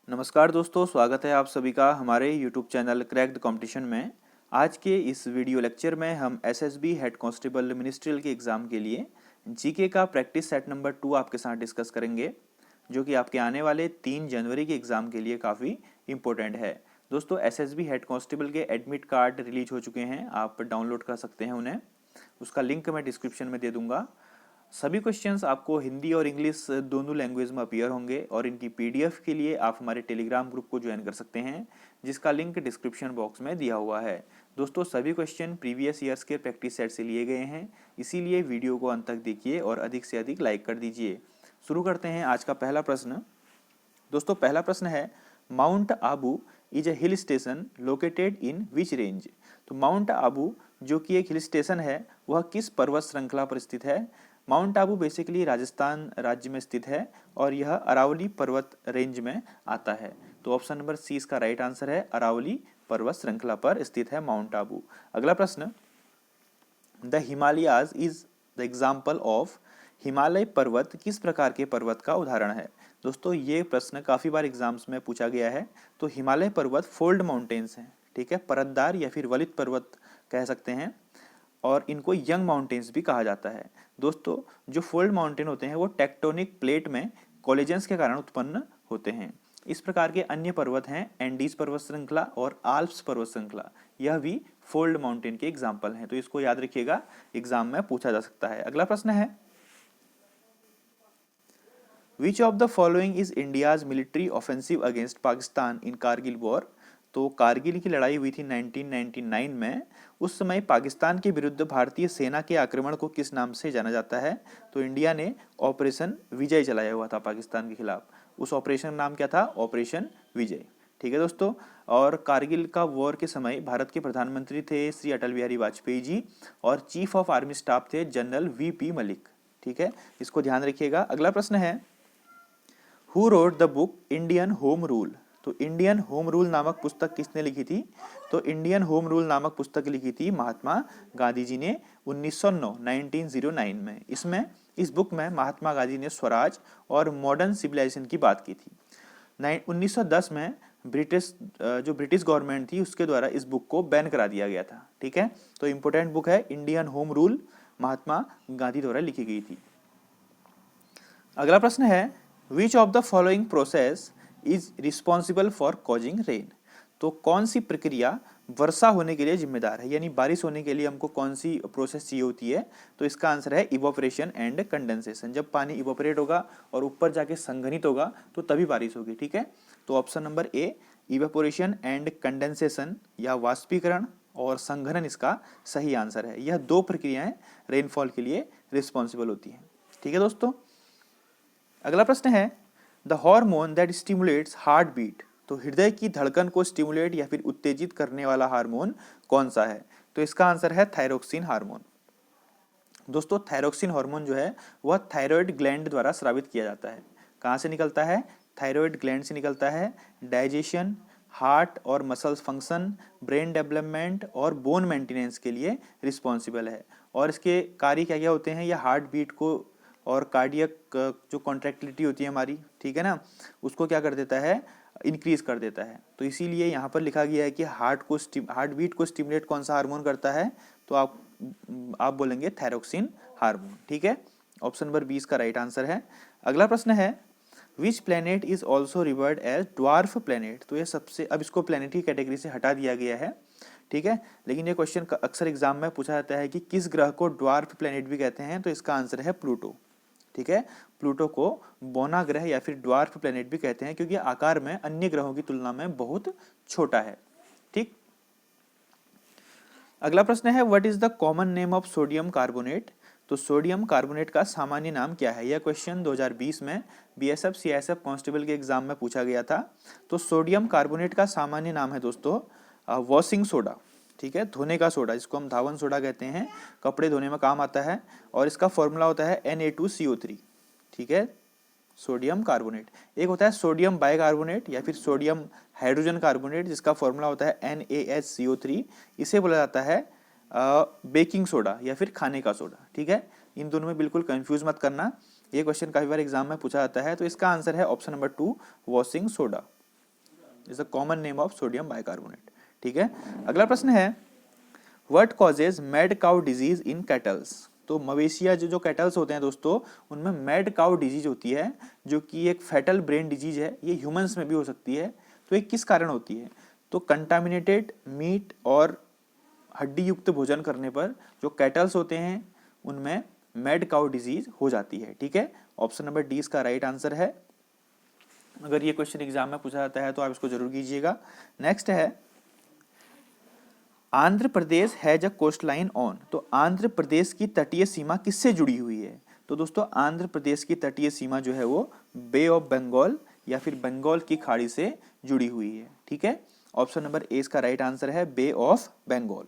नमस्कार दोस्तों, स्वागत है आप सभी का हमारे YouTube channel crack the competition में। आज के इस वीडियो लेक्चर में हम एसएसबी हेड कांस्टेबल मिनिस्ट्रियल के एग्ज़ाम के लिए जीके का प्रैक्टिस सेट नंबर 2 आपके साथ डिस्कस करेंगे, जो कि आपके आने वाले 3 जनवरी के एग्ज़ाम के लिए काफ़ी इम्पोर्टेंट है। दोस्तों, एसएसबी हेड कांस्टेबल के एडमिट कार्ड रिलीज हो चुके हैं, आप डाउनलोड कर सकते हैं उन्हें। उसका लिंक मैं डिस्क्रिप्शन में दे दूँगा। सभी क्वेश्चंस आपको हिंदी और इंग्लिश दोनों लैंग्वेज में अपीयर होंगे और इनकी पीडीएफ के लिए आप हमारे टेलीग्राम ग्रुप को ज्वाइन कर सकते हैं, जिसका लिंक डिस्क्रिप्शन बॉक्स में दिया हुआ है। दोस्तों, सभी क्वेश्चन प्रीवियस ईयर्स के प्रैक्टिस सेट से लिए गए हैं, इसीलिए वीडियो को अंत तक देखिए और अधिक से अधिक लाइक कर दीजिए। शुरू करते हैं आज का पहला प्रश्न। दोस्तों, पहला प्रश्न है, mount Abu is a hill station located in which range. तो माउंट आबू जो कि एक हिल स्टेशन है, वह किस पर्वत श्रृंखला पर स्थित है। माउंट आबू बेसिकली राजस्थान राज्य में स्थित है और यह अरावली पर्वत रेंज में आता है। तो ऑप्शन नंबर सी इसका राइट आंसर है, अरावली पर्वत श्रृंखला पर स्थित है माउंट आबू। अगला प्रश्न, the Himalayas is the example of. Himalaya पर्वत किस प्रकार के पर्वत का उदाहरण है। दोस्तों, ये प्रश्न काफ़ी बार एग्जाम्स में पूछा गया है। तो हिमालय पर्वत फोल्ड माउंटेन्स हैं, ठीक है, परतदार या फिर वलित पर्वत कह सकते हैं, और इनको यंग माउंटेन्स भी कहा जाता है। दोस्तों, जो फोल्ड माउंटेन होते हैं वो टेक्टोनिक प्लेट में कोलिजन्स के कारण उत्पन्न होते हैं। इस प्रकार के अन्य पर्वत हैं एंडीज पर्वत श्रृंखला और आल्प्स पर्वत श्रृंखला, यह भी फोल्ड माउंटेन के एग्जाम्पल हैं। तो इसको याद रखिएगा, एग्जाम में पूछा जा सकता है। अगला प्रश्न है, विच of the following is India's military offensive against Pakistan in Kargil war. तो कारगिल की लड़ाई हुई थी 1999 में। उस समय पाकिस्तान के विरुद्ध भारतीय सेना के आक्रमण को किस नाम से जाना जाता है। तो इंडिया ने ऑपरेशन विजय चलाया हुआ था पाकिस्तान के खिलाफ। उस ऑपरेशन का नाम क्या था, ऑपरेशन विजय। ठीक है दोस्तों, और कारगिल का वॉर के समय भारत के प्रधानमंत्री थे श्री अटल बिहारी वाजपेयी जी और चीफ ऑफ आर्मी स्टाफ थे जनरल वीपी मलिक। ठीक है, इसको ध्यान रखिएगा। अगला प्रश्न है, who wrote the book Indian home rule. तो इंडियन होम रूल नामक पुस्तक किसने लिखी थी। तो इंडियन होम रूल नामक पुस्तक लिखी थी महात्मा गांधी जी ने 1909 में। इस बुक में महात्मा गांधी ने स्वराज और मॉडर्न सिविलाइजेशन की बात की थी। 1910 में ब्रिटिश गवर्नमेंट थी उसके द्वारा इस बुक को बैन करा दिया गया था। ठीक है, तो इंपोर्टेंट बुक है Indian home rule, Mahatma Gandhi द्वारा लिखी गई थी। अगला प्रश्न है, विच of the following process is responsible for causing rain. तो कौन सी प्रक्रिया वर्षा होने के लिए जिम्मेदार है, यानी बारिश होने के लिए हमको कौन सी प्रोसेस चाहिए होती है। तो इसका आंसर है इवोपरेशन एंड कंडेंसेशन। जब पानी इवोपरेट होगा और ऊपर जाके संघनित होगा तो तभी बारिश होगी। ठीक है, तो option number A evaporation and condensation या वाष्पीकरण और संघनन इसका सही आंसर है। यह दो प्रक्रियाएं रेनफॉल के लिए रिस्पॉन्सिबल होती हैं। ठीक है दोस्तों, अगला प्रश्न है, the hormone that stimulates heart beat. तो हृदय की धड़कन को स्टिमुलेट या फिर उत्तेजित करने वाला हार्मोन कौन सा है। तो इसका आंसर है थायरोक्सिन हार्मोन। दोस्तों, थायरोक्सिन हार्मोन जो है वह थायराइड ग्लैंड द्वारा स्रावित किया जाता है। कहाँ से निकलता है, थायराइड ग्लैंड से निकलता है। डाइजेशन, हार्ट और मसल्स फंक्शन, ब्रेन डेवलपमेंट और बोन मेंटेनेंस के लिए रिस्पॉन्सिबल है। और इसके कार्य क्या क्या होते हैं, यह हार्ट बीट को और कार्डियक जो कॉन्ट्रैक्टिलिटी होती है हमारी, ठीक है ना, उसको क्या कर देता है, इंक्रीज कर देता है। तो इसीलिए यहाँ पर लिखा गया है कि हार्ट बीट को स्टिमुलेट कौन सा हार्मोन करता है। तो आप बोलेंगे थायरोक्सिन हार्मोन। ठीक है, ऑप्शन नंबर 20 का राइट आंसर है। अगला प्रश्न है, which planet is also referred as dwarf planet. तो ये सबसे, अब इसको प्लेनेट की कैटेगरी से हटा दिया गया है। ठीक है, लेकिन ये क्वेश्चन अक्सर एग्जाम में पूछा जाता है कि किस ग्रह को ड्वार्फ प्लेनेट भी कहते हैं। तो इसका आंसर है प्लूटो। ठीक है, प्लूटो को बौना ग्रह या फिर ड्वार्फ प्लेनेट भी कहते हैं क्योंकि आकार में अन्य ग्रहों की तुलना में बहुत छोटा है। ठीक, अगला प्रश्न है, what is the common name of sodium carbonate. तो सोडियम कार्बोनेट का सामान्य नाम क्या है। यह क्वेश्चन 2020 में बीएसएफ सीआईएसएफ कांस्टेबल के एग्जाम में पूछा गया था। तो सोडियम कार्बोनेट का सामान्य नाम है दोस्तों वॉशिंग सोडा। ठीक है, धोने का सोडा, जिसको हम धावन सोडा कहते हैं, कपड़े धोने में काम आता है। और इसका फॉर्मूला होता है Na2CO3। ठीक है, सोडियम कार्बोनेट। एक होता है सोडियम बाइकार्बोनेट या फिर सोडियम हाइड्रोजन कार्बोनेट, जिसका फॉर्मूला होता है NaHCO3। इसे बोला जाता है बेकिंग सोडा या फिर खाने का सोडा। ठीक है, इन दोनों में बिल्कुल कंफ्यूज मत करना, ये क्वेश्चन काफी बार एग्जाम में पूछा जाता है। तो इसका आंसर है option number 2 washing soda. Is the common name of sodium bicarbonate. ठीक है, अगला प्रश्न है what causes mad cow disease in kettles. तो मवेशिया जो कैटल्स होते हैं दोस्तों, उनमें मैड काउ डिजीज होती है जो कि एक फैटल ब्रेन डिजीज है, ये ह्यूमंस में भी हो सकती है। तो ये किस कारण होती है? तो कंटामिनेटेड मीट और हड्डी युक्त भोजन करने पर जो कैटल्स होते हैं उनमें मैड काउ डिजीज हो जाती है। ठीक है, ऑप्शन नंबर डी इसका राइट आंसर है। अगर ये क्वेश्चन एग्जाम में पूछा जाता है तो आप इसको जरूर कीजिएगा। नेक्स्ट है Andhra Pradesh has a coastline on. तो आंध्र प्रदेश की तटीय सीमा किससे जुड़ी हुई है? तो दोस्तों आंध्र प्रदेश की तटीय सीमा जो है वो बे ऑफ बंगाल या फिर बंगाल की खाड़ी से जुड़ी हुई है। ठीक है, ऑप्शन नंबर ए इसका राइट आंसर है, Bay of Bengal.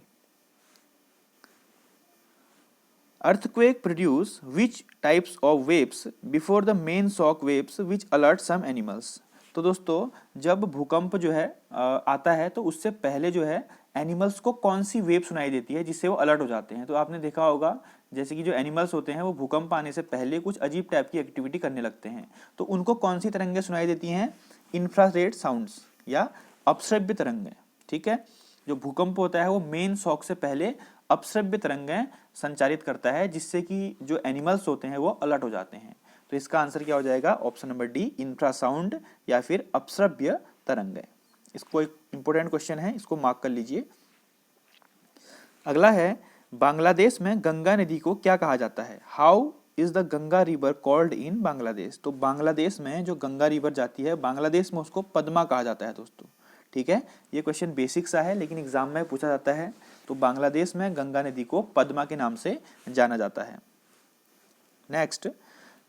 Earthquake produce which types of waves before the main shock waves which alert some animals। तो दोस्तों जब भूकंप जो है आता है तो उससे पहले जो है एनिमल्स को कौन सी वेव सुनाई देती है जिससे वो अलर्ट हो जाते हैं? तो आपने देखा होगा जैसे कि जो एनिमल्स होते हैं वो भूकंप आने से पहले कुछ अजीब टाइप की एक्टिविटी करने लगते हैं। तो उनको कौन सी तरंगें सुनाई देती हैं? इंफ्रारेड साउंड्स या अपश्रव्य तरंगें। ठीक है, जो भूकंप होता है वो मेन शॉक से पहले अपश्रव्य तरंगें संचारित करता है जिससे कि जो एनिमल्स होते हैं वो अलर्ट हो जाते हैं। तो इसका आंसर क्या हो जाएगा? ऑप्शन नंबर डी, इंफ्रासाउंड या फिर अपश्रव्य तरंगें। इसको एक इंपॉर्टेंट क्वेश्चन है, इसको मार्क कर लीजिए। अगला है बांग्लादेश में गंगा नदी को क्या कहा जाता है? How is the Ganga river called in Bangladesh. तो बांग्लादेश में जो गंगा रिवर जाती है बांग्लादेश में उसको पद्मा कहा जाता है दोस्तों। ठीक है, ये क्वेश्चन बेसिक सा है लेकिन एग्जाम में पूछा जाता है। तो बांग्लादेश में गंगा नदी को पद्मा के नाम से जाना जाता है। नेक्स्ट,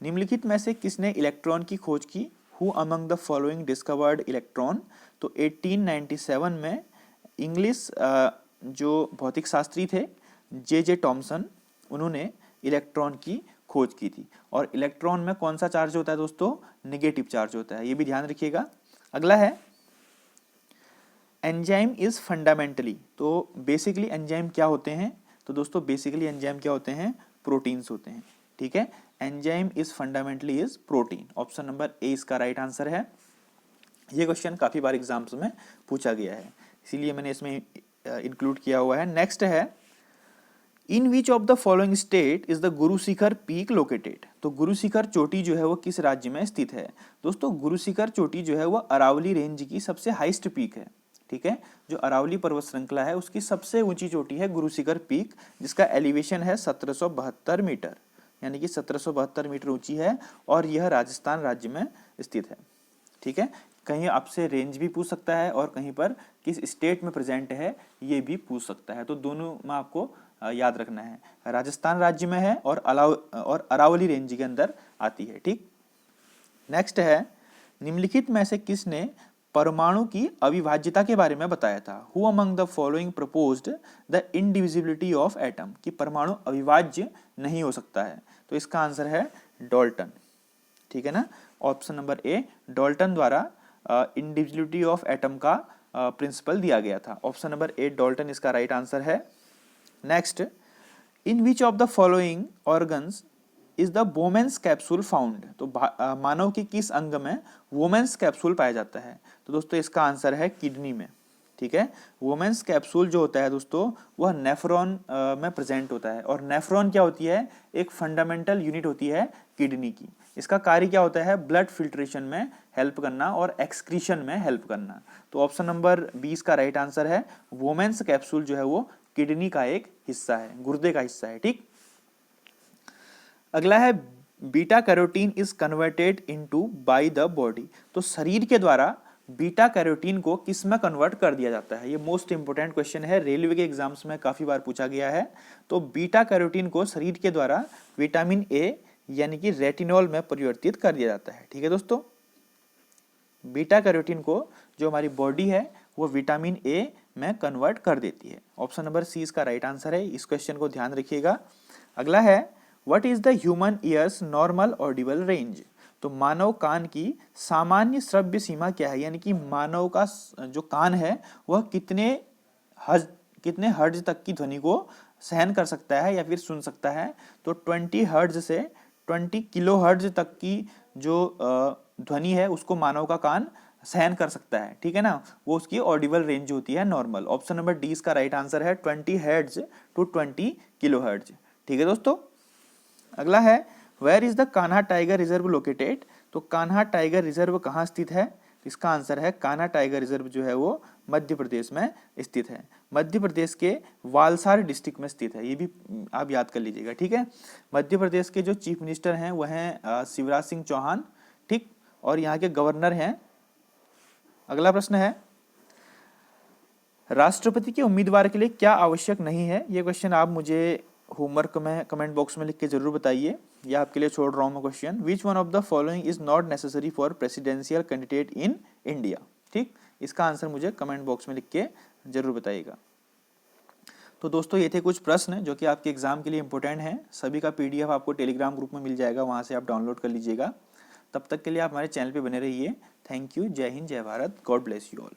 निम्नलिखित में से किसने इलेक्ट्रॉन की खोज की? Who among the following discovered electron. तो 1897 में इंग्लिश जो भौतिक शास्त्री थे जे टॉमसन, उन्होंने इलेक्ट्रॉन की खोज की थी। और इलेक्ट्रॉन में कौन सा चार्ज होता है दोस्तों? नेगेटिव चार्ज होता है, ये भी ध्यान रखिएगा। अगला है एंजाइम इज फंडामेंटली। तो बेसिकली एंजाइम क्या होते हैं? तो दोस्तों बेसिकली एंजाइम क्या होते हैं? प्रोटीन्स होते हैं। ठीक है, enzyme is fundamentally is protein. Option number A इसका राइट आंसर है। ये क्वेश्चन काफी बार एग्जाम्स में पूछा गया है, इसीलिए मैंने इसमें इंक्लूड किया हुआ है। नेक्स्ट है in which of the following state is the Guru Shikhar peak located. तो गुरु शिखर चोटी जो है वो किस राज्य में स्थित है? दोस्तों गुरु शिखर चोटी जो है वो अरावली रेंज की सबसे हाईएस्ट पीक है। ठीक है, जो अरावली पर्वत श्रृंखला है उसकी सबसे ऊंची चोटी है गुरु शिखर पीक, जिसका एलिवेशन है 1772 मीटर, यानी कि 1772 मीटर ऊंची है और यह राजस्थान राज्य में स्थित है। ठीक है, कहीं आपसे रेंज भी पूछ सकता है और कहीं पर किस स्टेट में प्रेजेंट है ये भी पूछ सकता है। तो दोनों में आपको याद रखना है, राजस्थान राज्य में है और अरावली रेंज के अंदर आती है। ठीक, नेक्स्ट है निम्नलिखित में से किसने परमाणु की अविभाज्यता के बारे में बताया था? Who among the following proposed the indivisibility of atom, कि परमाणु अविभाज्य नहीं हो सकता है? तो इसका आंसर है डाल्टन। ठीक है ना, ऑप्शन नंबर ए, डाल्टन द्वारा इनडिविजिबिलिटी ऑफ एटम का प्रिंसिपल दिया गया था। ऑप्शन नंबर ए डाल्टन इसका राइट आंसर है। Next, in which of the following organs is the women's capsule found. तो मानव के किस अंग में वोमेन्स कैप्सूल पाया जाता है? तो दोस्तों इसका आंसर है किडनी में। ठीक है, वोमेन्स कैप्सूल जो होता है दोस्तों वह नेफ्रॉन में प्रेजेंट होता है। और नेफ्रॉन क्या होती है? एक फंडामेंटल यूनिट होती है किडनी की। इसका कार्य क्या होता है? ब्लड फिल्ट्रेशन में हेल्प करना और एक्सक्रीशन में हेल्प करना। तो ऑप्शन नंबर 20 का राइट आंसर है, वोमेन्स कैप्सूल जो है वो किडनी का एक हिस्सा है, गुर्दे का हिस्सा है। ठीक, अगला है beta carotene is converted into by the body. तो शरीर के द्वारा बीटा कैरोटीन को किस में कन्वर्ट कर दिया जाता है? ये मोस्ट इंपोर्टेंट क्वेश्चन है, रेलवे के एग्जाम्स में काफी बार पूछा गया है। तो बीटा कैरोटीन को शरीर के द्वारा विटामिन ए यानी कि रेटिनॉल में परिवर्तित कर दिया जाता है। ठीक है दोस्तों, बीटा कैरोटीन को जो हमारी बॉडी है वो विटामिन ए में कन्वर्ट कर देती है। ऑप्शन नंबर सी इसका राइट आंसर है, इस क्वेश्चन को ध्यान रखिएगा। अगला है what is the human ears normal Audible range. तो मानव कान की सामान्य श्रव्य सीमा क्या है? यानी कि मानव का जो कान है वह कितने हर्ट्ज तक की ध्वनि को सहन कर सकता है या फिर सुन सकता है? तो 20 हर्ट्ज से 20 किलो हर्ट्ज तक की जो ध्वनि है उसको मानव का कान सहन कर सकता है, ठीक है ना, वो उसकी ऑडिबल रेंज होती है नॉर्मल। ऑप्शन नंबर डी इसका राइट आंसर है 20 हर्ट्ज टू 20 किलो हर्ट्ज। ठीक है दोस्तों, अगला है where is the Kanha tiger reserve located. तो कान्हा टाइगर रिजर्व कहाँ स्थित है? इसका आंसर है कान्हा टाइगर रिजर्व जो है वो मध्य प्रदेश में स्थित है, मध्य प्रदेश के वालसार डिस्ट्रिक्ट में स्थित है, ये भी आप याद कर लीजिएगा, ठीक है। मध्य प्रदेश के जो चीफ मिनिस्टर हैं वह हैं शिवराज सिंह चौहान, ठीक, और यहाँ के गवर्नर हैं। अगला प्रश्न है राष्ट्रपति के उम्मीदवार के लिए क्या आवश्यक नहीं है? ये क्वेश्चन आप मुझे होमवर्क में कमेंट बॉक्स में लिख के जरूर बताइए, या आपके लिए छोड़ रहा हूँ मैं question. Which one of the following is not necessary for presidential candidate in India? ठीक, इसका आंसर मुझे कमेंट बॉक्स में लिख के जरूर बताइएगा। तो दोस्तों ये थे कुछ प्रश्न जो कि आपके एग्जाम के लिए इंपॉर्टेंट हैं। सभी का पीडीएफ आपको टेलीग्राम ग्रुप में मिल जाएगा, वहां से आप डाउनलोड कर लीजिएगा। तब तक के लिए आप हमारे चैनल पे बने रहिए। थैंक यू, जय हिंद, जय Bharat, God bless you all.